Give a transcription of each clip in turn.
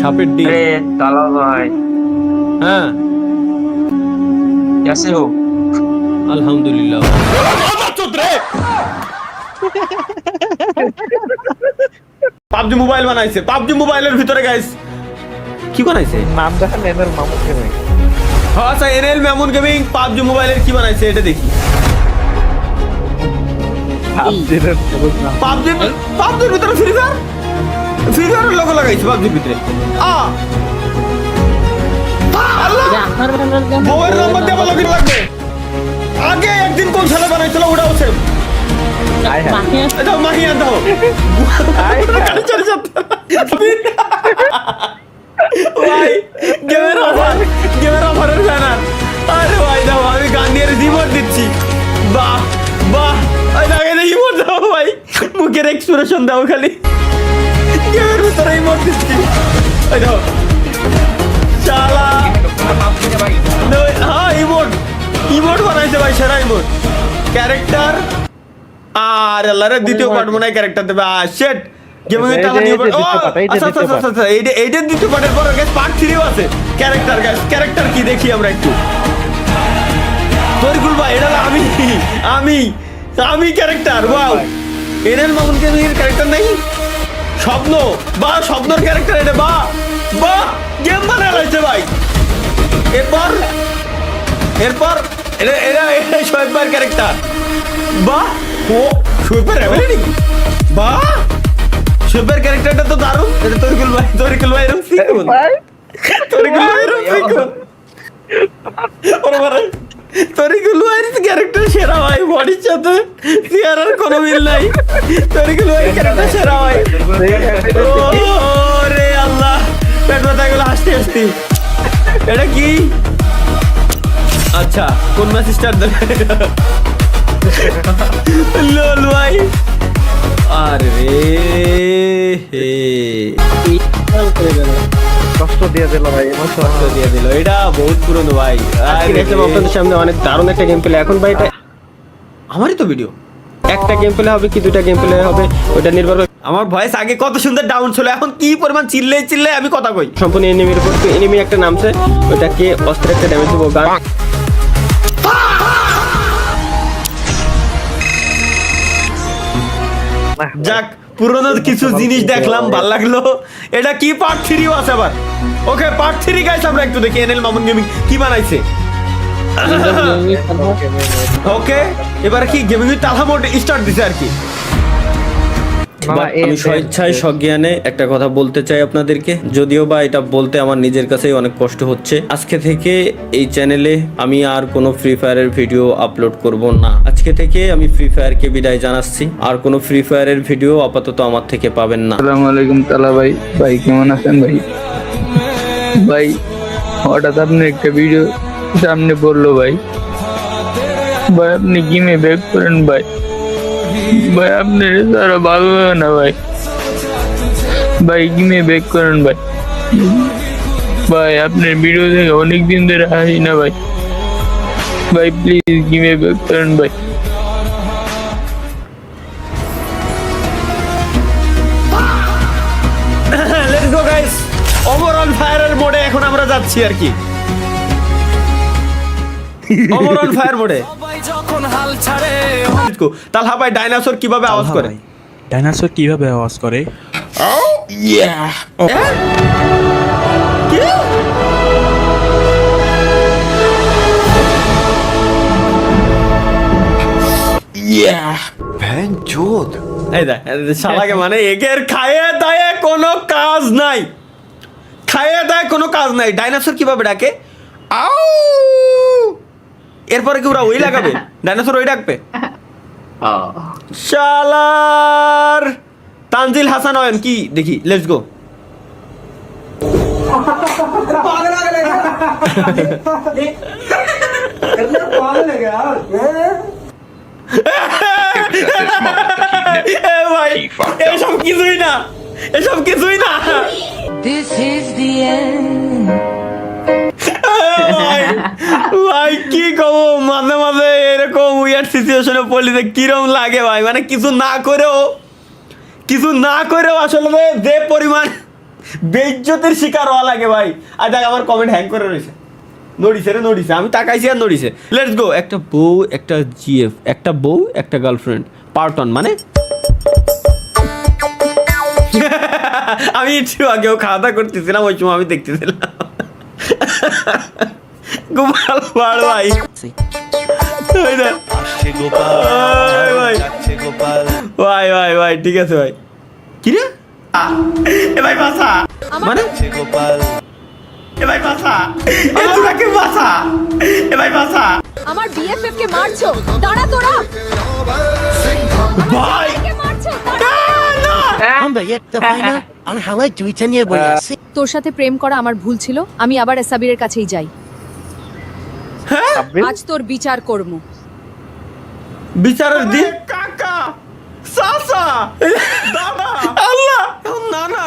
সাপের ডিম। अरे ताला भाई হ্যাঁ कैसे हो? আলহামদুলিল্লাহ। পাবজি মোবাইল বানাইছে, পাবজি মোবাইলের ভিতরে গাইস কি বানাইছে? নাম দেখেন এদের মামুন গেমিং। হ্যাঁ আচ্ছা, এনএল মামুন গেমিং পাবজি মোবাইলের কি বানাইছে এটা দেখি। পাবজি পাবজির ভিতরে ফ্রি ফায়ার, ফ্রি ফায়ারের লোগো লাগাইছে পাবজির ভিতরে। আল্লাহ, বউয়ের নাম্বার দেওয়া লাগবে। আগে একদিন কোন ছেলে বানাইছিল ওটা হচ্ছে এটা মাহিয়া দাও। ভাই গেমের অফার, গেমের অফারের ব্যানার। আরে ভাই দাও, আমি গান দিয়ে রিমোট দিচ্ছি। বাহ বাহ, ওই আগে রিমোট দাও ভাই, মুখের এক্সপ্রেশন দাও খালি। গেমের ভিতরে রিমোট দিচ্ছি। ওই দাও শালা। হ্যাঁ ইমোট, ইমোট বানাইছে ভাই, সেরা ইমোট। ক্যারেক্টার আর আল্লাহর দ্বিতীয় পার্ট মনে হয় ক্যারেক্টার দেবে। শিট গেমিং এর টাকা নিয়ে আচ্ছা আচ্ছা আচ্ছা, এইটা দ্বিতীয় পার্টের পর গাইস পার্ট 3 ও আছে। ক্যারেক্টার গাইস, ক্যারেক্টার কি দেখি আমরা একটু। তরিকুল ভাই এটা আমি আমি আমি character. Wow, NL Mamun gaming এর ক্যারেক্টার নাই? স্বপ্ন বা স্বপ্নর ক্যারেক্টার এটা। বা বা গেম বানায় লাগছে ভাই। এরপর এরপর এটা এটা এটা শোয়েব ভাইয়ের ক্যারেক্টার। বাহ, ও শোয়েব ভাইয়ের অ্যাবিলিটি। বাহ, শোয়েব ভাইয়ের ক্যারেক্টারটা তো দারুণ। এটা তরিকুল ভাই, তরিকুল ভাই এরকম সিকুল, তরিকুল ভাই এরকম সিকুল। ওরে বারে, তরিকুল ভাইয়ের ক্যারেক্টার সেরা ভাই, বডির সাথে চেহারার কোনো মিল নাই। তরিকুল ভাইয়ের ক্যারেক্টার সেরা ভাই। ওরে আল্লাহ, পেট ব্যথা গেল হাসতে হাসতে। এটা কি? আচ্ছা কোন ম্যাচ স্টার্ট দেবে? লোল ভাই। আরে হে কষ্ট দিয়ে দিল ভাই, কষ্ট দিয়ে দিল। এটা বহুত পুরনো ভাই। দেখলাম আপনাদের সামনে অনেক দারুণ একটা গেম প্লে। এখন ভাই এটা আমারই তো ভিডিও, একটা গেম প্লে হবে কি দুটা গেম প্লে হবে ওটা নির্ভর করে। আমার ভয়েস আগে কত সুন্দর ডাউন ছিল, এখন কি পরিমাণ চিল্লে চিল্লে আমি কথা কই। সম্পূর্ণ এনিমির উপর, এনিমি একটা নামছে, ওটাকে অস্ত্র একটা ড্যামেজ দেবো। যাক, পুরনো কিছু জিনিস দেখলাম, ভাল লাগলো। এটা কি পার্ট 3 ও আছে আবার। ওকে পার্ট 3 গাইস আমরা একটু দেখি এনএল মামুন গেমিং কি বানাইছে। ওকে এবার কি গেমিং এর তালা মোড স্টার্ট দিছে আর কি। আমি স্বেচ্ছায় সজ্ঞানে একটা কথা বলতে চাই আপনাদেরকে, যদিও বা এটা বলতে আমার নিজের কাছেই অনেক কষ্ট হচ্ছে। আজকে থেকে এই চ্যানেলে আমি আর কোনো ফ্রি ফায়ারের ভিডিও আপলোড করব না। আজকে থেকে আমি ফ্রি ফায়ারকে বিদায় জানাচ্ছি। আর কোনো ফ্রি ফায়ারের ভিডিও আপাতত আমার থেকে পাবেন না। আসসালামু আলাইকুম তালা ভাই। ভাই কেমন আছেন ভাই? ভাই হঠাৎ আপনি একটা ভিডিও সামনে বললো ভাই, ভাই আপনি গেমে ব্যাক করেন ভাই। ভাই আপনি তারা ভালো লাগে না ভাই। ভাই গেমে ব্যাক করেন ভাই। ভাই আপনার ভিডিও দেখে অনেকদিন ধরে আসি না ভাই। ভাই প্লিজ গেমে ব্যাক করেন ভাই। লেটস গো গাইস, ওভারঅল ফায়ারের মোডে এখন আমরা যাচ্ছি আর কি। ওভারঅল ফায়ার মোডে যখন হাল ছাড়ে। তালহা ভাই ডাইনোসর কিভাবে আওয়াজ করে? ডাইনোসর কিভাবে আওয়াজ করে? এই দেখ শালাকে, মানে একের খায়ে দায়ে কোনো কাজ নাই, খায়ে দায়ে কোনো কাজ নাই। ডাইনোসর কিভাবে ডাকে? আউ, এরপরে কি ওরা ওই লাগাবে? ডাইনোসর ওই ডাকবে? শালার তানজিল হাসান অয়ন কি দেখি, লেটস গো। ভাই এসব কিছুই না, এসব কিছুই না। This is the end. ভাই কি কব, মাঝে মাঝে এরকম উইয়ার্ড সিচুয়েশনে পড়লে কিরম লাগে ভাই। মানে কিছু না করেও আসলে যে পরিমাণ বেইজ্জতের শিকার হওয়া লাগে ভাই। আর দেখ আমার কমেন্ট হ্যাং করে রয়েছে, নড়িছে, আমি তাকাইছি আর নড়িছে। Let's go. একটা বউ, একটা জিএফ, একটা বউ, একটা গার্লফ্রেন্ড, পার্টন মানে আমি একটু আগেও খাওয়া দাওয়া করতেছিলাম, ওই সময় আমি দেখতেছিলাম। গোপাল ভাড় ভাই, ওই দেখ। ভাই ভাই ভাই ঠিক আছে ভাই। কি রে এ ভাই বাসা মানে এ ভাই বাসা এ তোরাকে বাসা এ ভাই বাসা আমার বিএফএফ কে মারছো, দাঁড়া তোরা। ভাই কে মারছো, আমরা একটা পাই না, আমি হাওয়ায় দুইটা নিয়ে বলে আছি। তোর সাথে প্রেম করা আমার ভুল ছিল, আমি আবার সাবিরের কাছেই যাই। সাব্বির আজ তোর বিচার করব। বিচারের দিন কাকা সাসা দাদা আল্লাহ নানা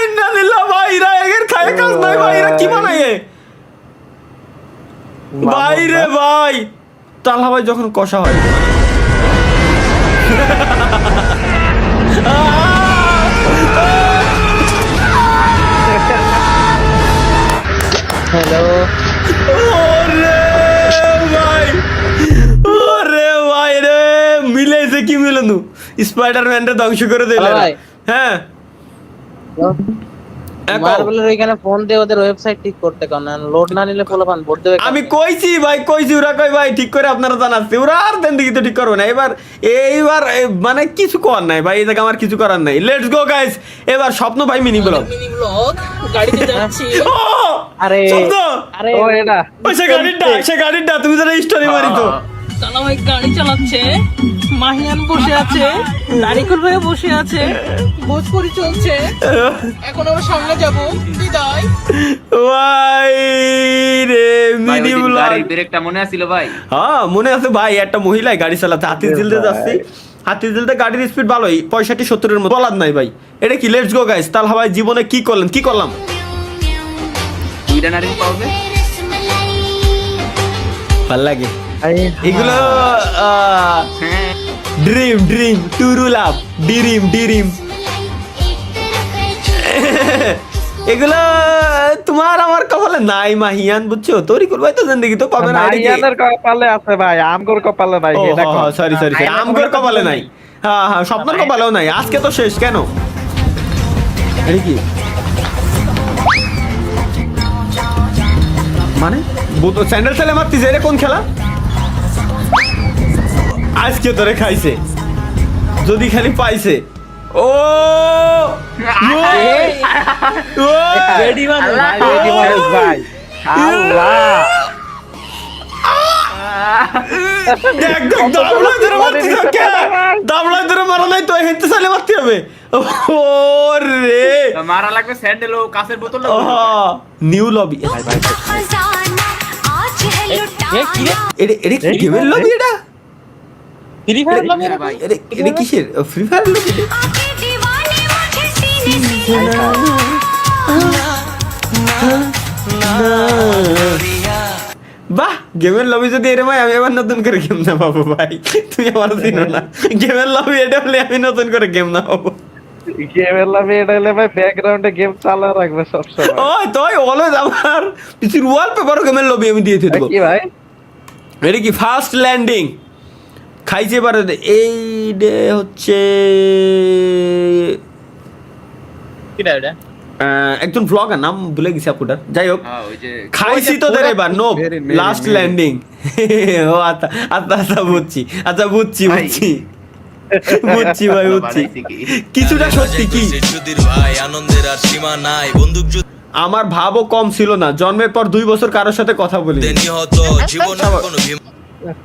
ইন্নালিল্লাহ ভাইরা এর খায় কাজ নাই ভাইরা কি বানায় ভাই রে ভাই। তালহা ভাই যখন কষা হয় হ্যালো ওরে ভাই রে মিলেছে কি মিলানু স্পাইডারম্যানটা ধ্বংস করে দিল ভাই। হ্যাঁ মার্বেলের ওইখানে ফোন দিয়ে ওদের ওয়েবসাইট ঠিক করতে কোন লোড না নিলে পোলাপান ভোট দেবে কেমনে? আমি কইছি ওরা কই ভাই ঠিক করে আপনারা জানাচ্ছে ওরা আর দেন দিকে তো ঠিক করবে না এইবার মানে কিছু করার নাই ভাই, এই জায়গা আমার কিছু করার নাই। লেটস গো গাইস, এবার স্বপ্ন ভাই মিনি ব্লগ। গাড়িতে যাচ্ছি। আরে স্বপ্ন আরে ও এটা ওই সে গাড়িটা তুমি তো স্টোরি মারি তো তালা ভাই গাড়ি চালাচ্ছে, মাহিয়ান বসে আছে, নারিকল ভাই বসে আছে, ভোজপুরি চলছে, এখন আমরা সামনে যাব। বিদায়। ভাই রে মিনি ব্লগ। ব্রেকটা মনে আছিল ভাই? হ্যাঁ মনে আছে ভাই, একটা মহিলা গাড়ি চালাতে হাতির ঝিলতে যাচ্ছে, হাতির ঝিলতে গাড়ির স্পিড ভালোই 65-70-এর মতো বলার নাই ভাই। এটা কি লেটস গো গাইস। তালহা ভাই জীবনে কি করলাম দুইটা নারী পাওবে ভাল লাগে আরে এগুলো ড্রিম টুরু লাভ ডিরিম এগুলো তোমার আমার কপালে নাই মাহিয়ান, বুঝছো? তরিকুল ভাই তো জিন্দেগি তো পাবে না। মাইয়ানের কপালে আছে ভাই, আমগোর কপালে নাই। এটা সরি আমগর কপালে নাই। হ্যাঁ স্বপ্নের কপালেও নাই। আজকে তো শেষ কেন? এটা কি মানে স্যান্ডেল ছেলে মারতিস? এটা কোন খেলা? আজকে তোরে খাইছে যদি খালি পাইছে। ও রেডি মানে ভাই আল্লাহ দেখ দাবলা ধরে মারতিস কে? দাবলা ধরে মারা নাই তো হেনতে ছেলে মারতে হবে। ও রে মারা লাগবে স্যান্ডেল ও কাঁচের বোতল নিউ লবি। এটা কি গেমের লবি? এটা ফ্রি ফায়ার লবি ভাই এটা কিসের ফ্রি ফায়ার লবি? বাহ গেমের লবি যদি এরকম হয় আমি আবার নতুন করে গেম না পাবো ভাই। তুমি আমার চিনো না, গেমের লবি এটা হলে আমি নতুন করে গেম না পাবো। গেমের লাভে এটা হলে ভাই ব্যাকগ্রাউন্ডে গেম চালা রাখবে সব সময়। ওই তোই অলওয়েজ আমার পিসির ওয়ালপেপার গেমের লবি আমি দিয়ে দেবো। কি ভাই এটা কি ফার্স্ট ল্যান্ডিং খাইছে এবার? এই ডে হচ্ছে কিটা এটা? একজন ব্লগার, নাম ভুলে গেছি আপুটার, যাই হোক ওই যে খাইছি তোদের এবার নো লাস্ট ল্যান্ডিং। ও আচ্ছা বুঝছি ভাই বুঝছি কিছুটা সত্যি। কি আমার ভাবও কম ছিল না, জন্মের পর 2 বছর কারোর সাথে কথা বলি।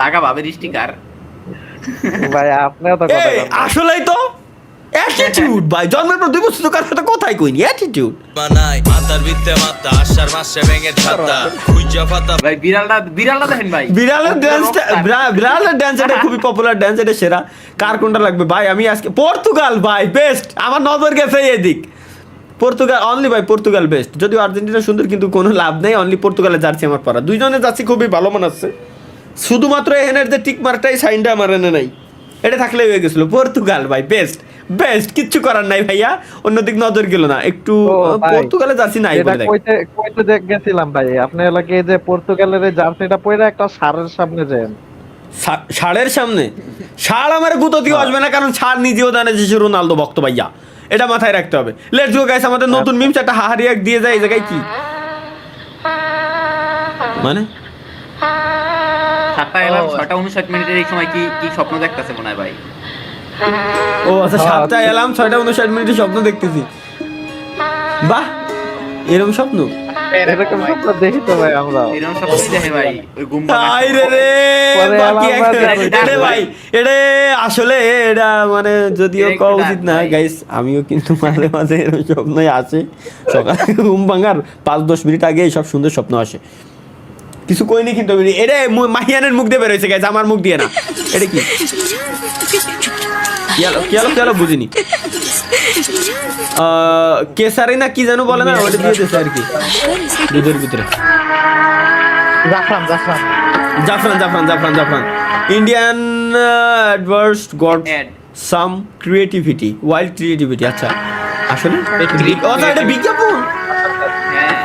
টাকা ভাবে স্টিকার ভাই আপনিও তো কথা বলেন। আসলেই তো অ্যাটিটিউড ভাই, জন্মের পর 2 বছর তো কারোর সাথে কথাই কইনি। অ্যাটিটিউড ভাই বিড়ালটা দেখেন ভাই, বিড়ালের ড্যান্স এটা খুবই পপুলার ড্যান্স, এটা সেরা। কার কোনটা লাগবে ভাই? আমি আজকে পর্তুগাল ভাই বেস্ট, আমার নজর গেছে এদিক। পর্তুগাল অনলি ভাই, পর্তুগাল বেস্ট। যদিও আর্জেন্টিনা সুন্দর কিন্তু কোনো লাভ নেই, অনলি পর্তুগালের জার্সি আমার পরা। দুইজনের জার্সি খুবই ভালো মানাচ্ছে, শুধুমাত্র এখানের যে টিক মারটাই সাইনটা আমার এনে নাই, এটা থাকলে হয়ে গেছিল। পর্তুগাল ভাই বেস্ট, বেস্ট, কিচ্ছু করার নাই ভাইয়া, অন্যদিক নজর গেল না একটু। ও ভাই, পর্তুগালে জার্সি নাই এটা বলে দেখ। কইতে গেছিলাম ভাই, আপনি এলাকে যে পর্তুগালের এই জার্সিটা পরে একটা সারের সামনে যান। ষাঁড়ের সামনে? ষাঁড় আমার গুতো দিয়ে আসবে না, কারণ ষাঁড় নিজেও জানে যে সে রোনালদো ভক্ত ভাইয়া, এটা মাথায় রাখতে হবে। লেটস গো গাইস, আমাদের নতুন মিমস একটা হাহারি এক দিয়ে যায় এই জায়গায় কি মানে 7টা এলাম 6টা 59 এই সময় কি কি স্বপ্ন দেখতেছে মনে হয় ভাই? ও আচ্ছা, 7টা এলাম 6:59 স্বপ্ন দেখতেছি। বাহ, এরকম স্বপ্ন এরকম স্বপ্ন দেখি তো ভাই আমরা। এরকম স্বপ্নই দেখে ভাই, ওই ঘুম আইরে রে পরে বাকি আলাদা একটা এটা ভাই, এটা আসলে এটা মানে যদিও এটা কওয়া একটু উচিত ডাক না ভাই। গাইস, আমিও কিন্তু মাঝে মাঝে এরকম স্বপ্নই আসে। সকালে ঘুম ভাঙার 5-10 মিনিট আগে এইসব সুন্দর স্বপ্ন আসে। কিছু কইনি কিন্তু আমি, এটা মাহিয়ানের মুখ দিয়ে বেরোইছে গাইস, আমার মুখ দিয়ে না। এটা কি কি বুঝিনি। কেসারি না কি জানো বলে না, ওটা দিয়ে দিয়েছে আর কি দুধের ভিতরে। জাফরান জাফরান জাফরান ইন্ডিয়ান অ্যাডভার্স গড Ad. সাম ক্রিয়েটিভিটি, ওয়াইল্ড ক্রিয়েটিভিটি। আচ্ছা আসলে এটা বিজ্ঞাপন। হ্যাঁ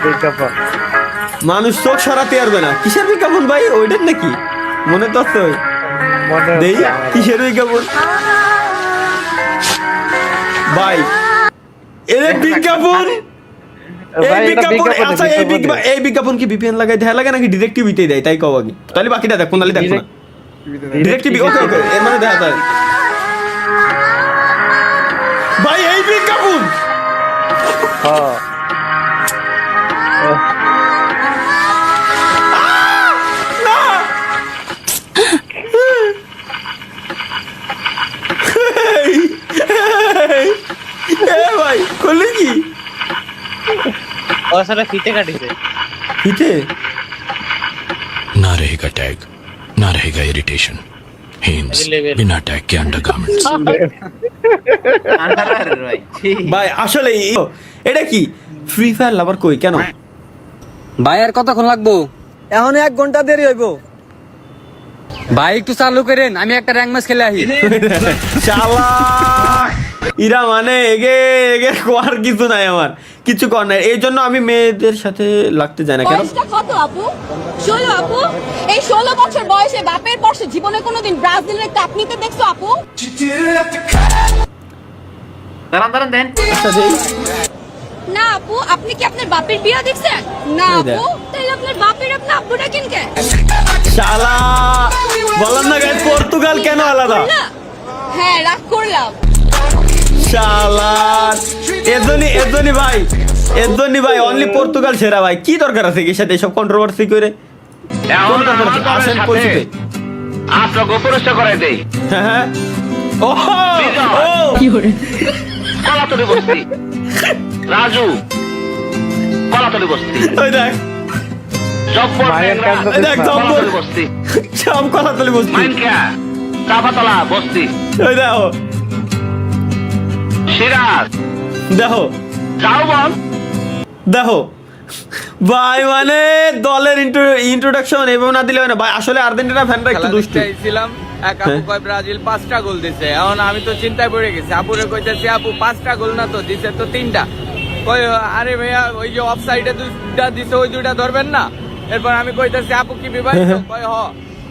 বিজ্ঞাপন। মানুষ চোখ সরাতে পারবে না। কিসের বিজ্ঞাপন ভাই ওইটার নাকি? মনে তো আছে ওই মনে দেই হচ্ছে আমার। কিসের বিজ্ঞাপন ভাই? এর বিজ্ঞাপন, ভাই, এই এটা বিজ্ঞাপন বিজ্ঞাপনে, আচ্ছা বিজ্ঞাপনে। এই বিজ্ঞাপন কি ভিপিএন লাগাই দেয়া লাগে নাকি ডিরেক্ট টিভিতে দেয়? তাই কও আগে, তাহলে বাকিটা দেখ, কোনালি দেখো না। ডিরেক্ট টিভি, ওকে ওকে, এর মানে দেখা যায় ভাই এই বিজ্ঞাপন। হ্যাঁ। না এ ভাই করলি কি? ওর সাথে ফিতে কাটিছে। পিঠে ना रहेगा टैग, ना रहेगा इरिटेशन, हेन्स Available. बिना टैग के अंडरगारमेंट्स। আন্ডারওয়্যার ভাই ছি। ভাই আসলে এটা কি ফ্রি ফায়ার লাভার কই কেন? ভাই আর কতক্ষণ লাগবো? এখন 1 ঘন্টা দেরি হইব। ভাই একটু চালু করেন, আমি একটা র্যাঙ্ক ম্যাচ খেলে আহি। শালা ইরা মানে এগে এগে কোয়ার কিছু নাই, আমার কিছু কর নাই। এই জন্য আমি মেয়েদের সাথে লাগতে যাই না। কেন? বয়সটা কত আপু? 16 আপু। এই 16 বছর বয়সে বাপের পরশে জীবনে কোনোদিন ব্রাজিলের কাপ নিতে দেখছো আপু? দাঁড়ান দেন। আচ্ছা দেই। না আপু, আপনি কি আপনার বাপের বিয়া দেখছেন? না এই দেখ। আপু, তাহলে আপনার বাপের আপনার আব্বুটা কিনকে? শালা বললাম না গাইস, পর্তুগাল কেন আলাদা? হ্যাঁ, রাগ করলাম। শালা এদনি ভাই অনলি পর্তুগাল সেরা ভাই। কি দরকার আছে এর সাথে এসব কন্ট্রোভার্সি করে? কোন দরকার আছে? আসেন পরিচিত আপনাকে পরিচয় করাই দেই। হ্যাঁ ও কলাতলি বস্তি রাজু, কলাতলি বস্তি ওই দেখ জব্বর মায়ের কাছে এই দেখ জব্বর বস্তি সব কলাতলি বস্তি। মাইনকা চাপাতলা বস্তি ওই দেখো সিরাজ দেখো যাওবন দেখো ভাই, মানে দলের ইন্ট্রোডাকশন এবং না দিলে হয় না ভাই। আসলে আর্জেন্টিনা ফ্যানরা একটু দুষ্টু। চাইছিলাম এক আপু কয় ব্রাজিল 5টা গোল দিছে। এখন আমি তো চিন্তায় পড়ে গেছি, আপুরে কইতাছি আপু 5টা গোল না তো দিছে তো 3টা। কই আরে ভাইয়া ওই যে অফসাইডে 2টা দিছে, ওই 2টা ধরবেন না? এরপর আমি কইতাছি আপু কি বিবাহিত? কয় হ।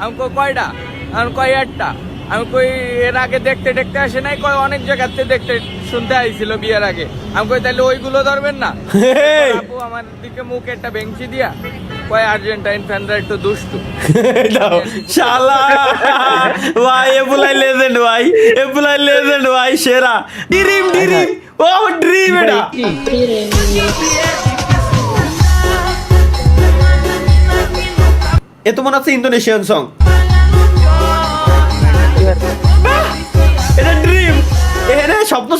আমি কই কয়টা? আমি কই 1টা। আমি কই এর আগে দেখতে আসে নাই? কয় অনেক জায়গাতে দেখতে শুনতে আইছিল বিয়ের আগে। আমি কই তাহলে ওইগুলো ধরবেন না? আপু আমার দিকে মুখ একটা বেঞ্চি দিয়া কয় আর্জেন্টাইন ফ্যানরা একটু দুষ্টু। দাও শালা ভাই, এপুলাই লেজেন্ড ভাই সেরা। ড্রিম ও ড্রিম এটা। এ তো মনে হচ্ছে ইন্দোনেশিয়ান সং। এটা ড্রিম, এখানে স্বপ্ন